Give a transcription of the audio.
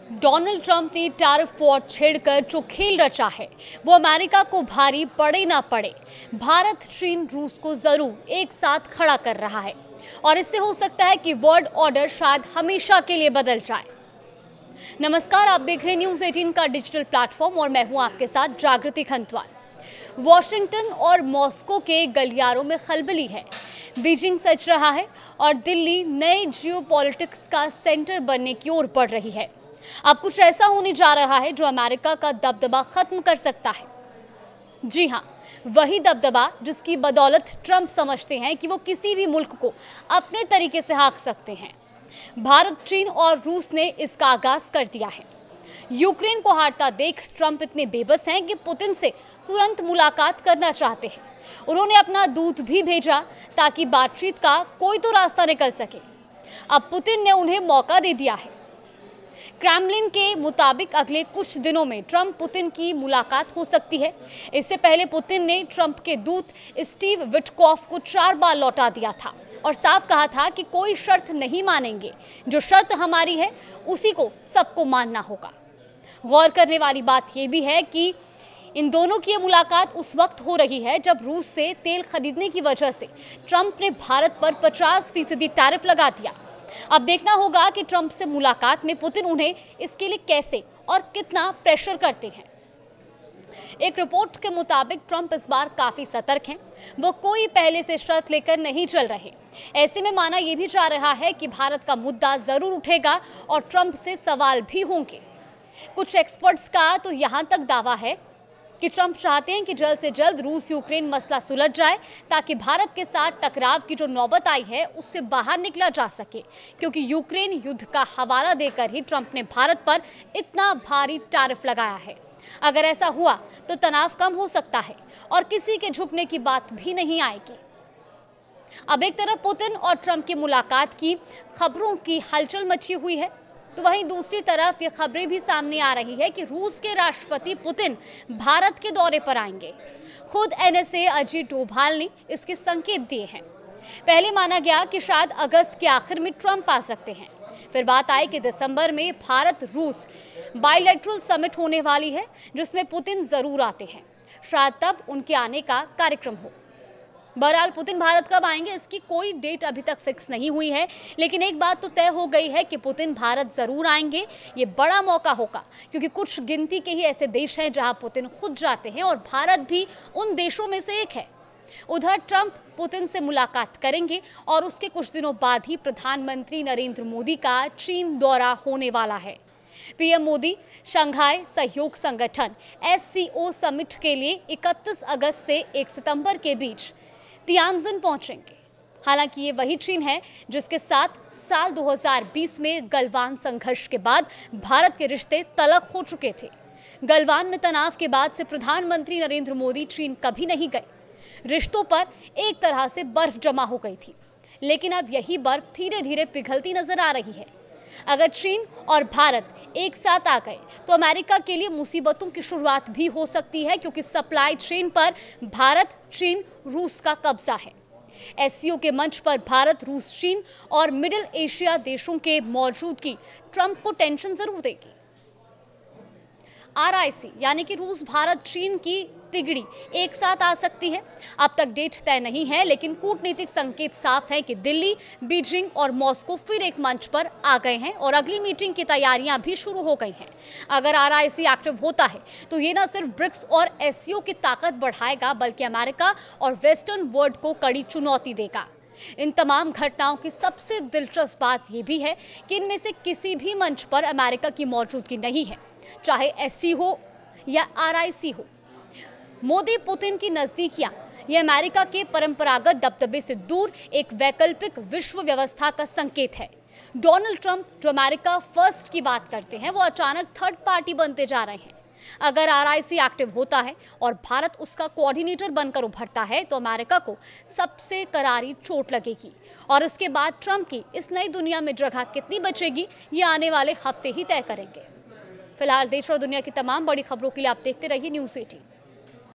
Donald Trump ने tariff war छेड़कर जो खेल रचा है वो अमेरिका को भारी पड़े ना पड़े, भारत चीन रूस को जरूर एक साथ खड़ा कर रहा है और इससे हो सकता है कि वर्ल्ड ऑर्डर शायद हमेशा के लिए बदल जाए। नमस्कार, आप देख रहे हैं न्यूज़ 18 का डिजिटल प्लेटफॉर्म और मैं हूं आपके साथ जागृति खंतवाल। वॉशिंगटन और मॉस्को के गलियारों में खलबली है, बीजिंग सज रहा है और दिल्ली नए जियोपॉलिटिक्स का सेंटर बनने की ओर बढ़ रही है। अब कुछ ऐसा होने जा रहा है जो अमेरिका का दबदबा खत्म कर सकता है। जी हाँ, वही दबदबा जिसकी बदौलत ट्रंप समझते हैं कि वो किसी भी मुल्क को अपने तरीके से हाँक सकते हैं। भारत, चीन और रूस ने इसका आगाज कर दिया है। यूक्रेन को हारता देख ट्रंप इतने बेबस हैं कि पुतिन से तुरंत मुलाकात करना चाहते हैं। उन्होंने अपना दूत भी भेजा ताकि बातचीत का कोई तो रास्ता निकल सके। अब पुतिन ने उन्हें मौका दे दिया है। क्रेमलिन के मुताबिक अगले कुछ दिनों में ट्रंप पुतिन की मुलाकात हो सकती है। इससे पहले पुतिन ने ट्रंप के दूत स्टीव विटकॉफ को 4 बार लौटा दिया था और साफ कहा था कि कोई शर्त नहीं मानेंगे, जो शर्त हमारी है उसी को सबको मानना होगा। गौर करने वाली बात यह भी है कि इन दोनों की मुलाकात उस वक्त हो रही है जब रूस से तेल खरीदने की वजह से ट्रंप ने भारत पर 50% टैरिफ लगा दिया। अब देखना होगा कि ट्रंप से मुलाकात में पुतिन उन्हें इसके लिए कैसे और कितना प्रेशर करते हैं। एक रिपोर्ट के मुताबिक ट्रंप इस बार काफी सतर्क हैं। वो कोई पहले से शर्त लेकर नहीं चल रहे। ऐसे में माना यह भी जा रहा है कि भारत का मुद्दा जरूर उठेगा और ट्रंप से सवाल भी होंगे। कुछ एक्सपर्ट्स का तो यहाँ तक दावा है कि ट्रंप चाहते हैं कि जल्द से जल्द रूस यूक्रेन मसला सुलझ जाए ताकि भारत के साथ टकराव की जो नौबत आई है उससे बाहर निकला जा सके, क्योंकि यूक्रेन युद्ध का हवाला देकर ही ट्रंप ने भारत पर इतना भारी टैरिफ लगाया है। अगर ऐसा हुआ तो तनाव कम हो सकता है और किसी के झुकने की बात भी नहीं आएगी। अब एक तरफ पुतिन और ट्रंप की मुलाकात की खबरों की हलचल मची हुई है, तो वहीं दूसरी तरफ ये खबरें भी सामने आ रही है कि रूस के राष्ट्रपति पुतिन भारत के दौरे पर आएंगे। खुद एनएसए अजीत डोभाल ने इसके संकेत दिए हैं। पहले माना गया कि शायद अगस्त के आखिर में ट्रंप आ सकते हैं, फिर बात आई कि दिसंबर में भारत रूस बायलैटरल समिट होने वाली है जिसमें पुतिन जरूर आते हैं। शायद तब उनके आने का कार्यक्रम हो। बहरहाल पुतिन भारत कब आएंगे इसकी कोई डेट अभी तक फिक्स नहीं हुई है, लेकिन एक बात तो तय हो गई है कि पुतिन भारत जरूर आएंगे। ये बड़ा मौका होगा क्योंकि कुछ गिनती के ही ऐसे देश हैं जहां पुतिन खुद जाते हैं और भारत भी उन देशों में से एक है। उधर ट्रंप पुतिन से मुलाकात करेंगे और उसके कुछ दिनों बाद ही प्रधानमंत्री नरेंद्र मोदी का चीन दौरा होने वाला है। पीएम मोदी शंघाई सहयोग संगठन SCO समिट के लिए 31 अगस्त से 1 सितंबर के बीच तियानजिन पहुंचेंगे। हालांकि ये वही चीन है जिसके साथ साल 2020 में गलवान संघर्ष के बाद भारत के रिश्ते तल्ख हो चुके थे। गलवान में तनाव के बाद से प्रधानमंत्री नरेंद्र मोदी चीन कभी नहीं गए। रिश्तों पर एक तरह से बर्फ जमा हो गई थी, लेकिन अब यही बर्फ धीरे धीरे पिघलती नजर आ रही है। अगर चीन और भारत एक साथ आ गए तो अमेरिका के लिए मुसीबतों की शुरुआत भी हो सकती है, क्योंकि सप्लाई चेन पर भारत, चीन, रूस का कब्जा है। SCO के मंच पर भारत, रूस, चीन और मिडिल एशिया देशों के मौजूदगी ट्रंप को टेंशन जरूर देगी। RIC यानी कि रूस, भारत, चीन की तिगड़ी एक साथ आ सकती है। अब तक डेट तय नहीं है, लेकिन कूटनीतिक संकेत साफ है कि दिल्ली, बीजिंग और मॉस्को फिर एक मंच पर आ गए हैं और अगली मीटिंग की तैयारियां भी शुरू हो गई हैं। अगर RIC एक्टिव होता है तो ये न सिर्फ ब्रिक्स और SCO की ताकत बढ़ाएगा, बल्कि अमेरिका और वेस्टर्न वर्ल्ड को कड़ी चुनौती देगा। इन तमाम घटनाओं की सबसे दिलचस्प बात यह भी है कि इनमें से किसी भी मंच पर अमेरिका की मौजूदगी नहीं है, चाहे SCO हो या RIC हो। मोदी पुतिन की नजदीकियां ये अमेरिका के परंपरागत दबदबे से दूर एक वैकल्पिक विश्व व्यवस्था का संकेत है। डोनाल्ड ट्रंप जो अमेरिका फर्स्ट की बात करते हैं वो अचानक थर्ड पार्टी बनते जा रहे हैं। अगर RIC एक्टिव होता है और भारत उसका कोऑर्डिनेटर बनकर उभरता है तो अमेरिका को सबसे करारी चोट लगेगी और उसके बाद ट्रंप की इस नई दुनिया में जगह कितनी बचेगी ये आने वाले हफ्ते ही तय करेंगे। फिलहाल देश और दुनिया की तमाम बड़ी खबरों के लिए आप देखते रहिए न्यूज़ 18।